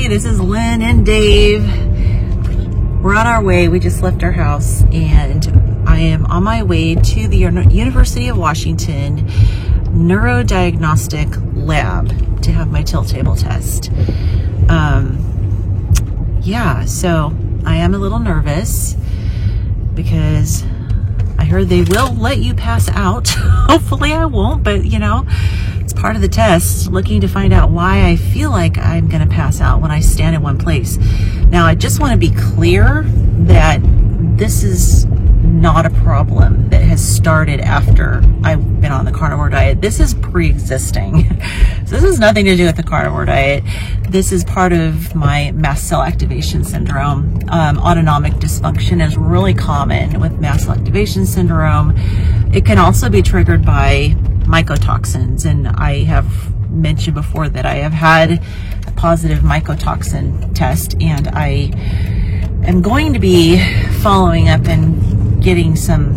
everybody. This is Lynn and Dave. We're on our way. We just left our house and I am on my way to the University of Washington Neurodiagnostic Lab to have my tilt table test. Yeah, so I am a little nervous because I heard they will let you pass out. Hopefully I won't, but you know, it's part of the test, looking to find out why I feel like I'm gonna pass out when I stand in one place. Now, I just wanna be clear that this is not a problem that has started after I've been on the carnivore diet. This is pre-existing. So this has nothing to do with the carnivore diet. This is part of my mast cell activation syndrome. Autonomic dysfunction is really common with mast cell activation syndrome. It can also be triggered by mycotoxins, and I have mentioned before that I have had a positive mycotoxin test, and I am going to be following up and getting some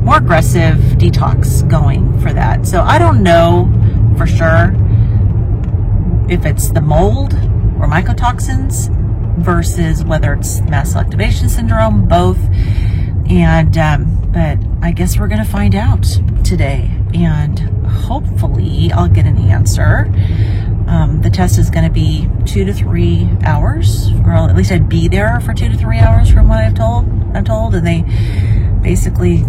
more aggressive detox going for that. So I don't know for sure if it's the mold or mycotoxins versus whether it's mast cell activation syndrome, both. And but I guess we're gonna find out today, and hopefully I'll get an answer. The test is gonna be 2 to 3 hours, or at least I'd be there for 2 to 3 hours from what I'm told, and they basically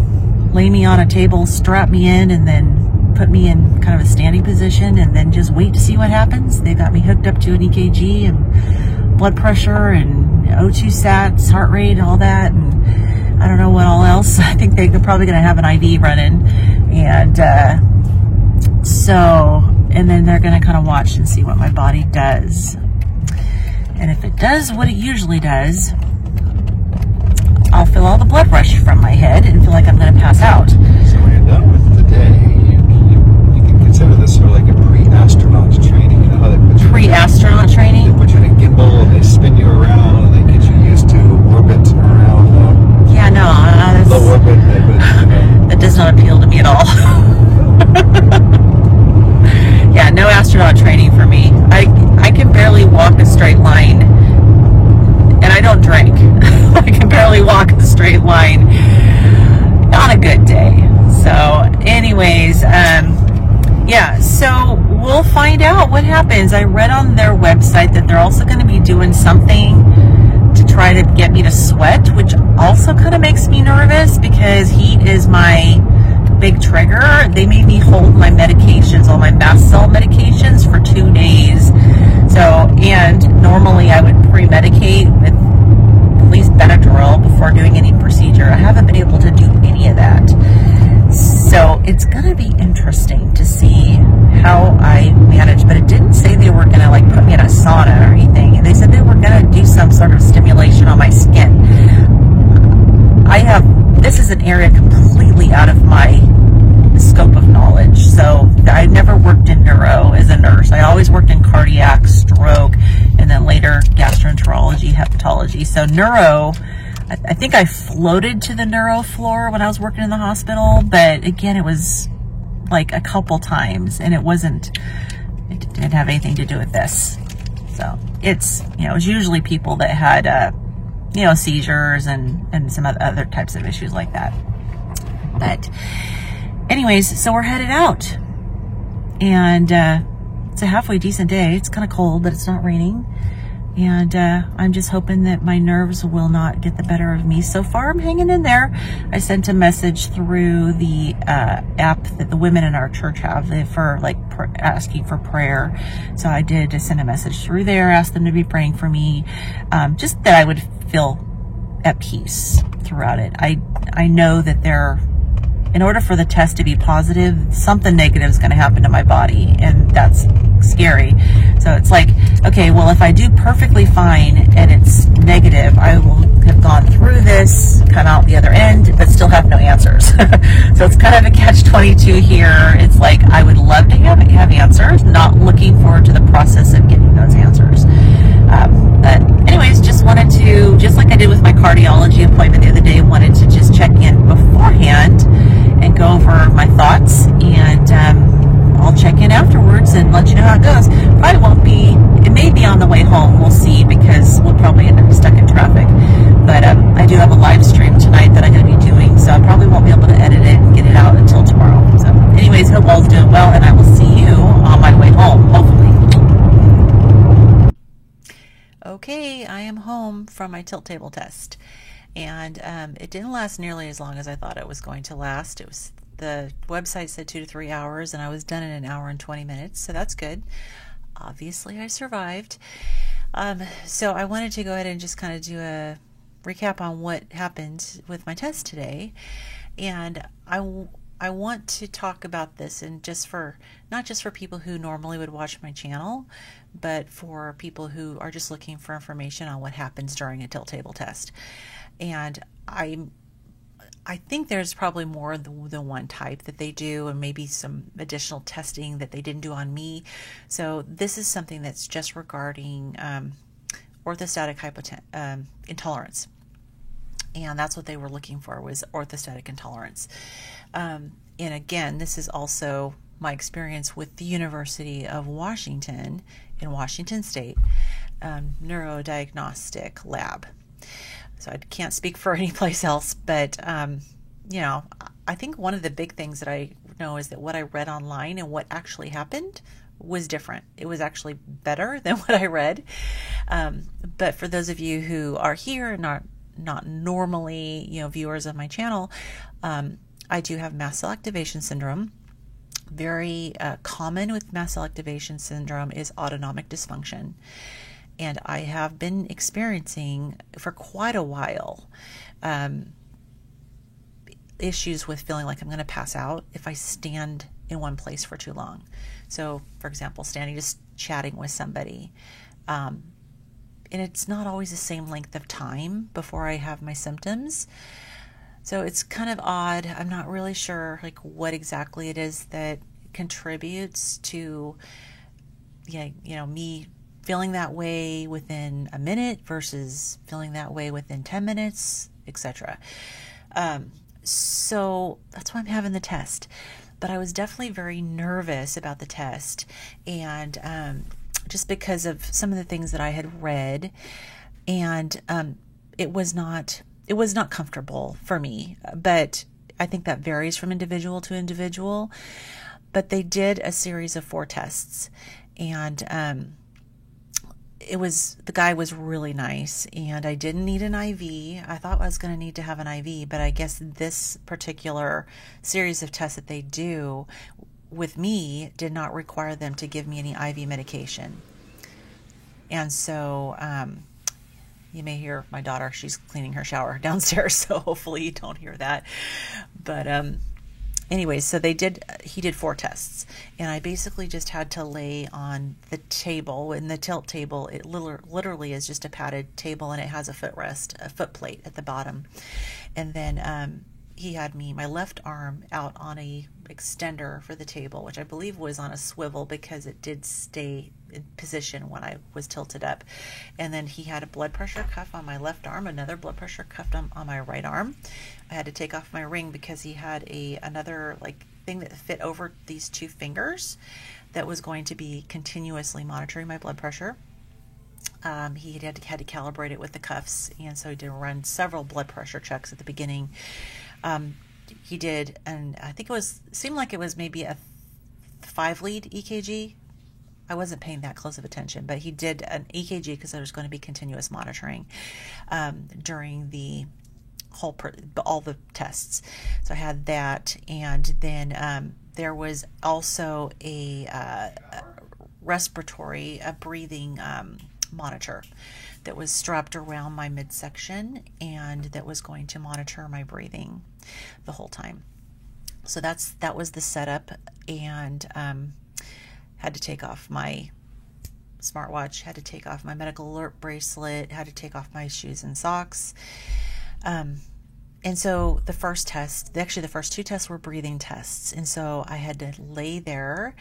lay me on a table, strap me in, and then put me in kind of a standing position, and then just wait to see what happens. They got me hooked up to an EKG and blood pressure and O2 sats, heart rate, all that, and I don't know what all else. I think they're probably going to have an IV running, and and then they're going to kind of watch and see what my body does. And if it does what it usually does, I'll feel all the blood rush from my head and feel like I'm going to pass out. So when you're done with the day, you can consider this sort of like a pre-astronaut training. You know how they put you Pre-astronaut training? They put you in a gimbal and they spin you around and they get you used to orbit around. Yeah, no, low orbit. That does not appeal to me at all. Yeah, no astronaut training for me. I can barely walk a straight line, and I don't drink. I can barely walk a straight line on a good day. So anyways, yeah, so we'll find out what happens. I read on their website that they're also going to be doing something to try to get me to sweat, which also kind of makes me nervous because heat is my big trigger. They made me hold my medications, all my mast cell medications, for 2 days. So, and normally I would pre-medicate with at least Benadryl before doing any procedure. I haven't been able to do any of that. So it's going to be interesting to see how I manage, but it didn't say they were going to like put me in a sauna or anything. And they said they were going to do some sort of stimulation on my skin. This is an area completely out of my scope of knowledge. So I never worked in neuro as a nurse. I always worked in cardiac, stroke, and then later gastroenterology, hepatology. So neuro, I think I floated to the neuro floor when I was working in the hospital, but again, it was like a couple times, and it didn't have anything to do with this. So it's, you know, it was usually people that had, you know, seizures and some other types of issues like that. But anyways, so we're headed out, and it's a halfway decent day. It's kind of cold, but it's not raining, and I'm just hoping that my nerves will not get the better of me. So far, I'm hanging in there. I sent a message through the app that the women in our church have for like asking for prayer. So I did send a message through there, asked them to be praying for me, just that I would feel at peace throughout it. I know that in order for the test to be positive, something negative is going to happen to my body, and that's scary. So it's like, okay, well, if I do perfectly fine and it's negative, I will have gone through this, come out the other end, but still have no answers. So it's kind of a catch-22 here. It's like, I would love to have answers, not looking forward to the process of getting those answers. But anyways, just wanted to, just like I did with my cardiology appointment the other day, wanted to just check in beforehand and go over my thoughts, and I'll check in afterwards and let you know how it goes. Probably won't be, it may be on the way home, we'll okay, I am home from my tilt table test. And it didn't last nearly as long as I thought it was going to last. It was, the website said 2 to 3 hours, and I was done in an hour and 20 minutes, so that's good. Obviously, I survived. So I wanted to go ahead and just kind of do a recap on what happened with my test today. And I want to talk about this, and just for, not just for people who normally would watch my channel, but for people who are just looking for information on what happens during a tilt table test. And I think there's probably more than one type that they do, and maybe some additional testing that they didn't do on me. So this is something that's just regarding orthostatic intolerance. And that's what they were looking for, was orthostatic intolerance. And again, this is also my experience with the University of Washington in Washington State Neurodiagnostic Lab. So I can't speak for any place else, but you know, I think one of the big things that I know is that what I read online and what actually happened was different. It was actually better than what I read. But for those of you who are here and not normally, you know, viewers of my channel, I do have mast cell activation syndrome. Very common with mast cell activation syndrome is autonomic dysfunction. And I have been experiencing for quite a while issues with feeling like I'm going to pass out if I stand in one place for too long. So, for example, standing just chatting with somebody. And it's not always the same length of time before I have my symptoms. So it's kind of odd. I'm not really sure like what exactly it is that contributes to, me feeling that way within a minute versus feeling that way within 10 minutes, etc. So that's why I'm having the test. But I was definitely very nervous about the test, and just because of some of the things that I had read, and it was not comfortable for me. But I think that varies from individual to individual. But they did a series of 4 tests, and the guy was really nice, and I didn't need an IV. I thought I was going to need to have an IV, but I guess this particular series of tests that they do with me did not require them to give me any IV medication. And so you may hear my daughter, she's cleaning her shower downstairs, so hopefully you don't hear that. But anyways, so he did 4 tests, and I basically just had to lay on the table. In the tilt table, it literally is just a padded table, and it has a footrest, a foot plate at the bottom. And then he had my left arm out on a extender for the table, which I believe was on a swivel because it did stay in position when I was tilted up. And then he had a blood pressure cuff on my left arm, another blood pressure cuff on my right arm. I had to take off my ring because he had another thing that fit over these 2 fingers that was going to be continuously monitoring my blood pressure. He had to calibrate it with the cuffs, and so he did run several blood pressure checks at the beginning. He did, and I think seemed like it was maybe a 5-lead EKG. I wasn't paying that close of attention, but he did an EKG because there was going to be continuous monitoring during the all the tests. So I had that, and then there was also a respiratory, breathing monitor that was strapped around my midsection, and that was going to monitor my breathing the whole time. So that was the setup, and had to take off my smartwatch, had to take off my medical alert bracelet, had to take off my shoes and socks. And so the first 2 tests were breathing tests. And so I had to lay there,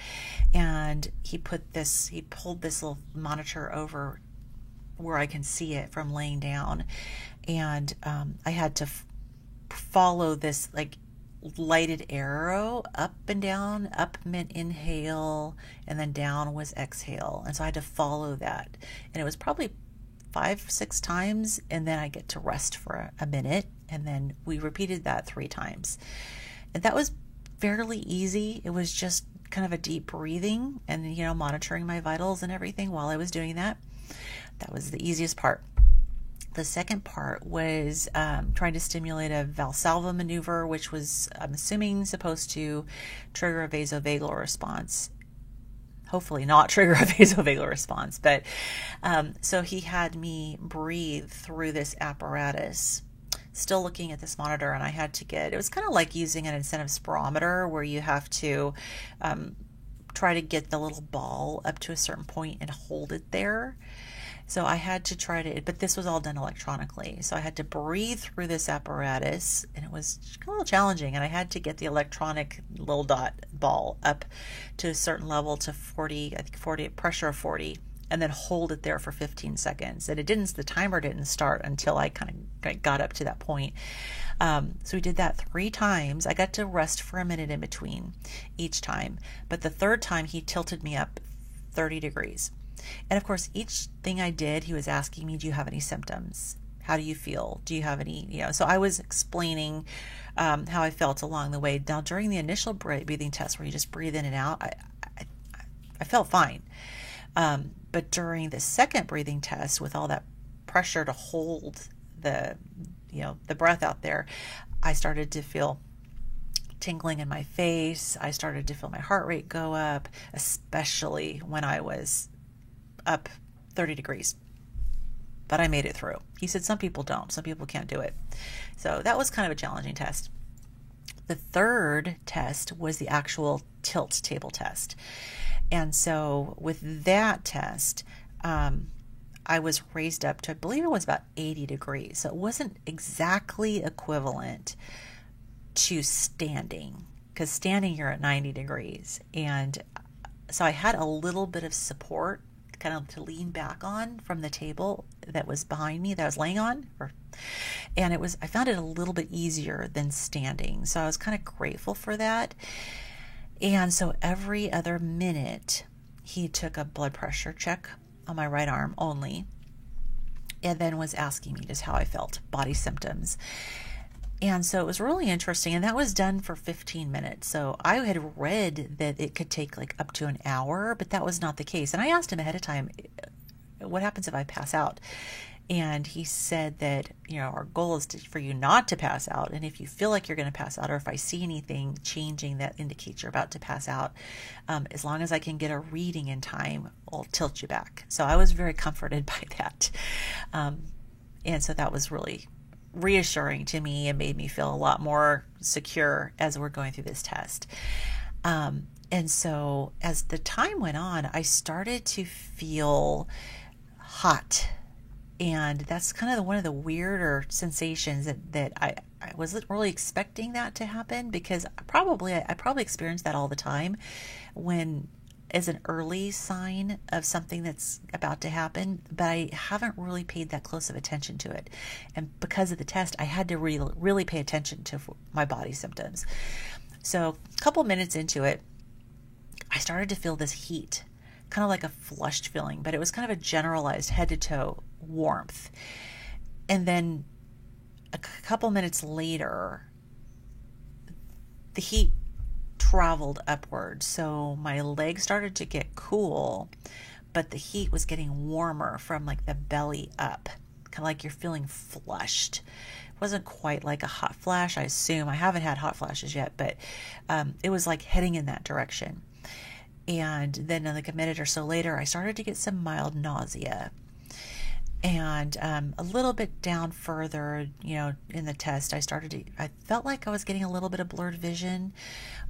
and he pulled this little monitor over where I can see it from laying down. And I had to follow this lighted arrow up and down. Up meant inhale, and then down was exhale. And so I had to follow that. And it was probably 5-6 times, and then I get to rest for a minute, and then we repeated that 3 times. And that was fairly easy. It was just kind of a deep breathing and, you know, monitoring my vitals and everything while I was doing that. That was the easiest part. The second part was trying to stimulate a Valsalva maneuver, which was, I'm assuming, supposed to trigger a vasovagal response. Hopefully not trigger a vasovagal response. But so he had me breathe through this apparatus, still looking at this monitor, and I had to it was kind of like using an incentive spirometer where you have to try to get the little ball up to a certain point and hold it there. So I had to try to, but this was all done electronically. So I had to breathe through this apparatus, and it was a little challenging. And I had to get the electronic little dot ball up to a certain level to 40, I think 40, pressure of 40, and then hold it there for 15 seconds. And the timer didn't start until I kind of got up to that point. So we did that 3 times. I got to rest for a minute in between each time. But the third time, he tilted me up 30 degrees. And of course, each thing I did, he was asking me, do you have any symptoms? How do you feel? Do you have any, so I was explaining how I felt along the way. Now, during the initial breathing test where you just breathe in and out, I felt fine. But during the second breathing test with all that pressure to hold the breath out there, I started to feel tingling in my face. I started to feel my heart rate go up, especially when I was up 30 degrees. But I made it through. He said some people don't. Some people can't do it. So that was kind of a challenging test. The third test was the actual tilt table test. And so with that test, I was raised up to, I believe it was about 80 degrees. So it wasn't exactly equivalent to standing, because standing you're at 90 degrees. And so I had a little bit of support kind of to lean back on from the table that was behind me that I was laying on. And I found it a little bit easier than standing. So I was kind of grateful for that. And so every other minute, he took a blood pressure check on my right arm only, and then was asking me just how I felt, body symptoms. And so it was really interesting, and that was done for 15 minutes. So I had read that it could take like up to an hour, but that was not the case. And I asked him ahead of time, what happens if I pass out? And he said that, our goal is for you not to pass out. And if you feel like you're going to pass out, or if I see anything changing that indicates you're about to pass out, as long as I can get a reading in time, I'll tilt you back. So I was very comforted by that. And so that was really reassuring to me and made me feel a lot more secure as we're going through this test. And so as the time went on, I started to feel hot. And that's kind of one of the weirder sensations that I wasn't really expecting that to happen, because I probably experience that all the time as an early sign of something that's about to happen, but I haven't really paid that close of attention to it. And because of the test, I had to really pay attention to my body symptoms. So a couple minutes into it, I started to feel this heat, kind of like a flushed feeling, but it was kind of a generalized head to toe warmth. And then a couple minutes later, the heat traveled upward. So my legs started to get cool, but the heat was getting warmer from like the belly up, kind of like you're feeling flushed. It wasn't quite like a hot flash, I assume. I haven't had hot flashes yet, but it was like heading in that direction. And then like a minute or so later, I started to get some mild nausea. And a little bit down further, in the test, I felt like I was getting a little bit of blurred vision,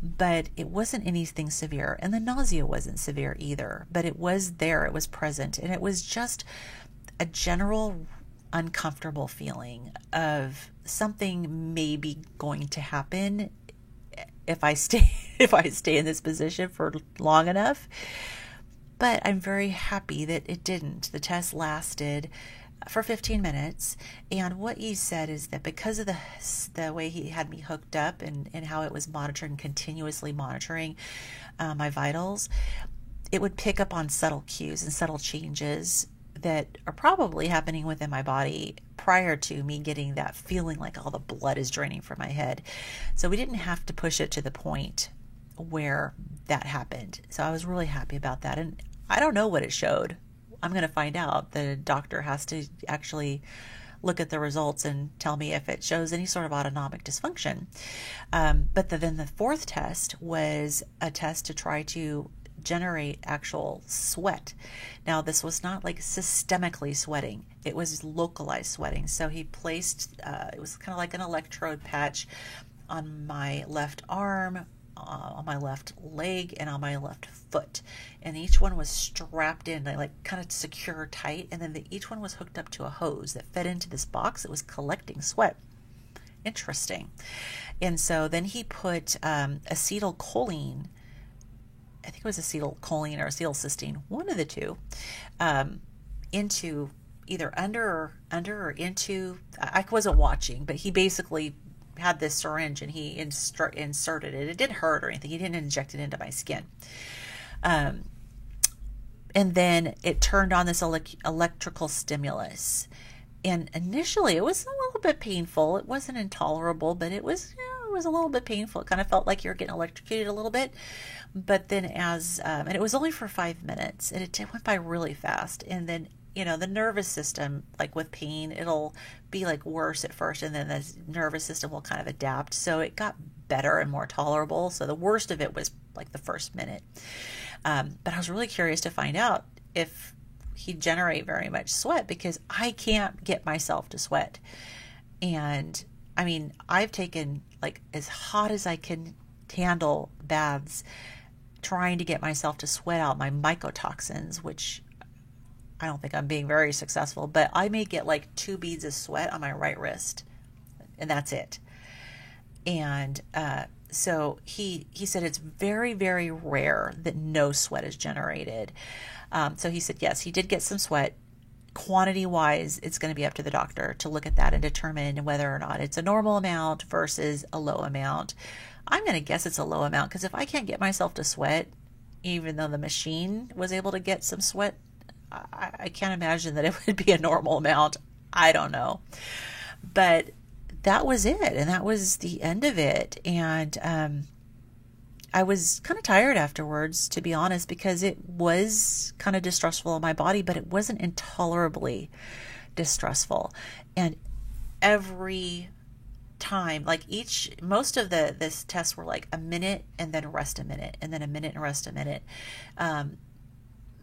but it wasn't anything severe. And the nausea wasn't severe either, but it was there, it was present. And it was just a general uncomfortable feeling of something maybe going to happen if I stay in this position for long enough. But I'm very happy that it didn't. The test lasted for 15 minutes. And what he said is that because of the way he had me hooked up and how it was continuously monitoring my vitals, it would pick up on subtle cues and subtle changes that are probably happening within my body prior to me getting that feeling like all the blood is draining from my head. So we didn't have to push it to the point where that happened. So I was really happy about that. And I don't know what it showed. I'm going to find out. The doctor has to actually look at the results and tell me if it shows any sort of autonomic dysfunction. But then the fourth test was a test to try to generate actual sweat. Now, this was not like systemically sweating. It was localized sweating. So he placed, it was kind of like an electrode patch on my left arm, on my left leg, and on my left foot. And each one was strapped in, like kind of secure tight. And then each one was hooked up to a hose that fed into this box that was collecting sweat. Interesting. And so then he put acetylcholine, I think it was acetylcholine or acetylcysteine, one of the two, into either under or into, I wasn't watching, but he basically had this syringe and he inserted it. It didn't hurt or anything. He didn't inject it into my skin. And then it turned on this electrical stimulus. And initially it was a little bit painful. It wasn't intolerable, but it was a little bit painful. It kind of felt like you were getting electrocuted a little bit. But then and it was only for 5 minutes, and it went by really fast. And then, the nervous system, like with pain, it'll be like worse at first, and then the nervous system will kind of adapt. So it got better and more tolerable. So the worst of it was like the first minute. But I was really curious to find out if he'd generate very much sweat, because I can't get myself to sweat. And I mean, I've taken like as hot as I can handle baths, trying to get myself to sweat out my mycotoxins, which I don't think I'm being very successful, but I may get like 2 beads of sweat on my right wrist, and that's it. And so he said it's very, very rare that no sweat is generated. So he said, yes, he did get some sweat. Quantity wise, it's going to be up to the doctor to look at that and determine whether or not it's a normal amount versus a low amount. I'm going to guess it's a low amount, because if I can't get myself to sweat, even though the machine was able to get some sweat, I can't imagine that it would be a normal amount. I don't know. But that was it. And that was the end of it. And I was kind of tired afterwards, to be honest, because it was kind of distressful on my body, but it wasn't intolerably distressful. And every time, like most of this tests were like a minute and then rest a minute, and then a minute and rest a minute.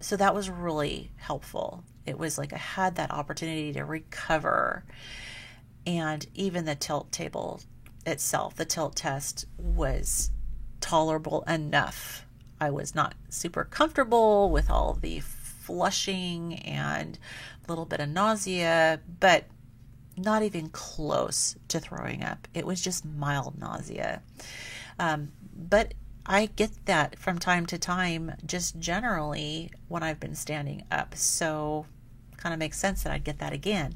So that was really helpful. It was like I had that opportunity to recover. And even the tilt table itself, the tilt test, was tolerable enough. I was not super comfortable with all the flushing and a little bit of nausea, but not even close to throwing up. It was just mild nausea. But I get that from time to time, just generally when I've been standing up. So kind of makes sense that I'd get that again.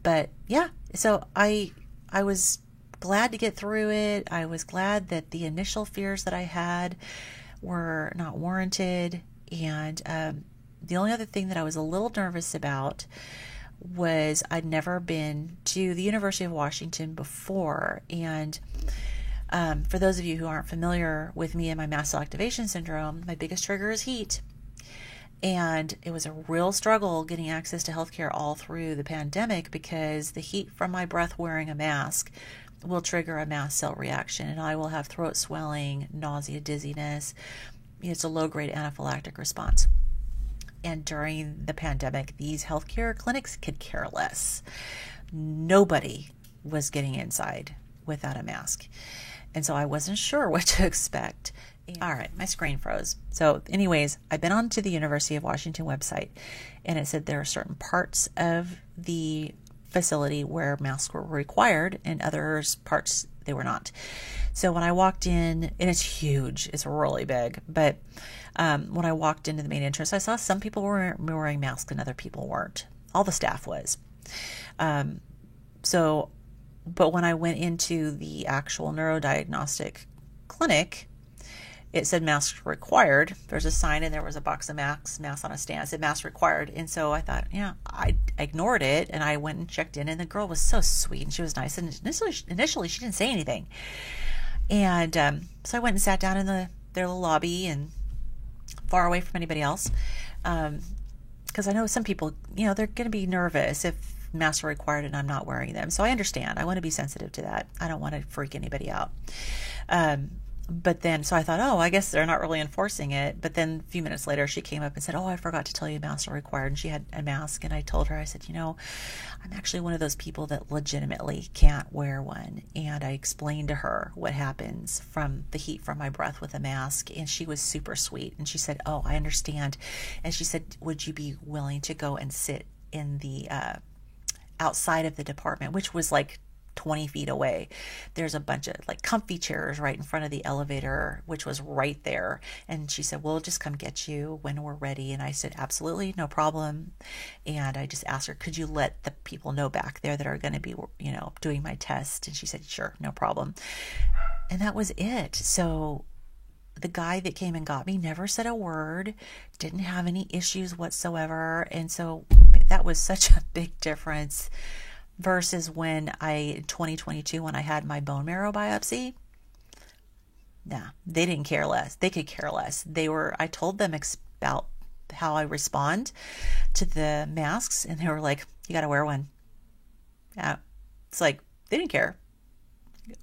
But yeah, so I was glad to get through it. I was glad that the initial fears that I had were not warranted. And the only other thing that I was a little nervous about was I'd never been to the University of Washington before. And for those of you who aren't familiar with me and my mast cell activation syndrome, my biggest trigger is heat. And it was a real struggle getting access to healthcare all through the pandemic, because the heat from my breath wearing a mask will trigger a mast cell reaction, and I will have throat swelling, nausea, dizziness. It's a low-grade anaphylactic response. And during the pandemic, these healthcare clinics could care less. Nobody was getting inside without a mask. And so I wasn't sure what to expect. All right, my screen froze. So anyways, I've been onto the University of Washington website, and it said there are certain parts of the facility where masks were required, and others parts they were not. So when I walked in, and it's huge, it's really big, but when I walked into the main entrance, I saw some people were wearing masks and other people weren't. All the staff was. But when I went into the actual neurodiagnostic clinic, it said masks required. There's a sign, and there was a box of masks on a stand. It said masks required. And so I thought, yeah, I ignored it, and I went and checked in, and the girl was so sweet, and she was nice. And initially she didn't say anything. And so I went and sat down in their little lobby and far away from anybody else. Because I know some people, they're going to be nervous if masks are required and I'm not wearing them. So I understand. I want to be sensitive to that. I don't want to freak anybody out. But then, so I thought, oh, I guess they're not really enforcing it. But then a few minutes later, she came up and said, oh, I forgot to tell you masks are required. And she had a mask. And I told her, I said, I'm actually one of those people that legitimately can't wear one. And I explained to her what happens from the heat from my breath with a mask. And she was super sweet. And she said, oh, I understand. And she said, would you be willing to go and sit in the outside of the department, which was like 20 feet away. There's a bunch of like comfy chairs right in front of the elevator, which was right there. And she said, we'll just come get you when we're ready. And I said, absolutely, no problem. And I just asked her, could you let the people know back there that are going to be, doing my test? And she said, sure, no problem. And that was it. So the guy that came and got me never said a word, didn't have any issues whatsoever. And so that was such a big difference versus when in 2022, when I had my bone marrow biopsy. Nah, they didn't care less. They could care less. I told them about how I respond to the masks, and they were like, you got to wear one. Yeah. It's like, they didn't care.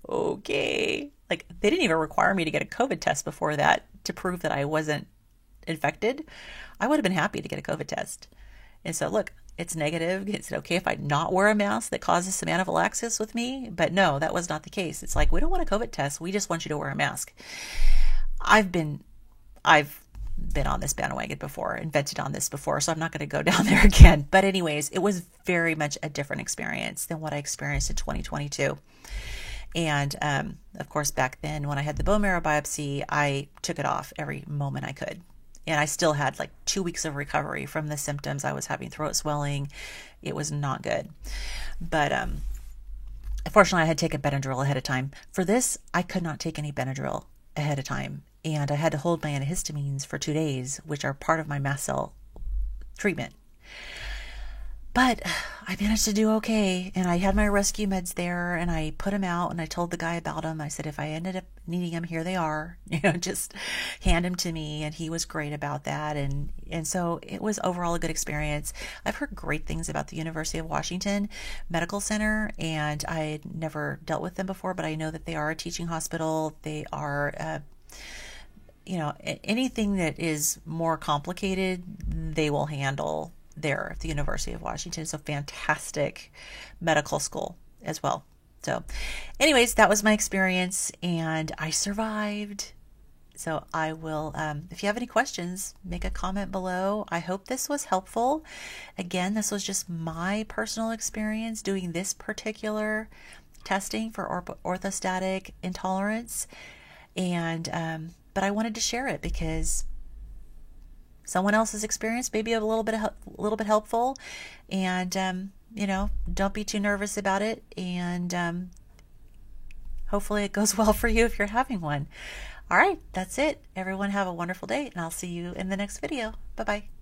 Okay. Like, they didn't even require me to get a COVID test before that to prove that I wasn't infected. I would have been happy to get a COVID test. And so, look, it's negative. Is it okay if I not wear a mask that causes some anaphylaxis with me? But no, that was not the case. It's like, we don't want a COVID test. We just want you to wear a mask. I've been on this bandwagon before, invented on this before, so I'm not going to go down there again. But anyways, it was very much a different experience than what I experienced in 2022. And of course, back then when I had the bone marrow biopsy, I took it off every moment I could. And I still had like 2 weeks of recovery from the symptoms. I was having throat swelling. It was not good. But fortunately, I had taken Benadryl ahead of time. For this, I could not take any Benadryl ahead of time. And I had to hold my antihistamines for 2 days, which are part of my mast cell treatment. But I managed to do okay, and I had my rescue meds there, and I put them out, and I told the guy about them. I said, if I ended up needing them, here they are. Just hand them to me, and he was great about that. And so it was overall a good experience. I've heard great things about the University of Washington Medical Center, and I had never dealt with them before, but I know that they are a teaching hospital. They are anything that is more complicated, they will handle there at the University of Washington. It's a fantastic medical school as well. So anyways, that was my experience, and I survived. So I will, if you have any questions, make a comment below. I hope this was helpful. Again, this was just my personal experience doing this particular testing for orthostatic intolerance. And, but I wanted to share it because someone else's experience may be a little bit helpful, and don't be too nervous about it, and hopefully it goes well for you if you're having one. All right, that's it. Everyone have a wonderful day, and I'll see you in the next video. Bye-bye.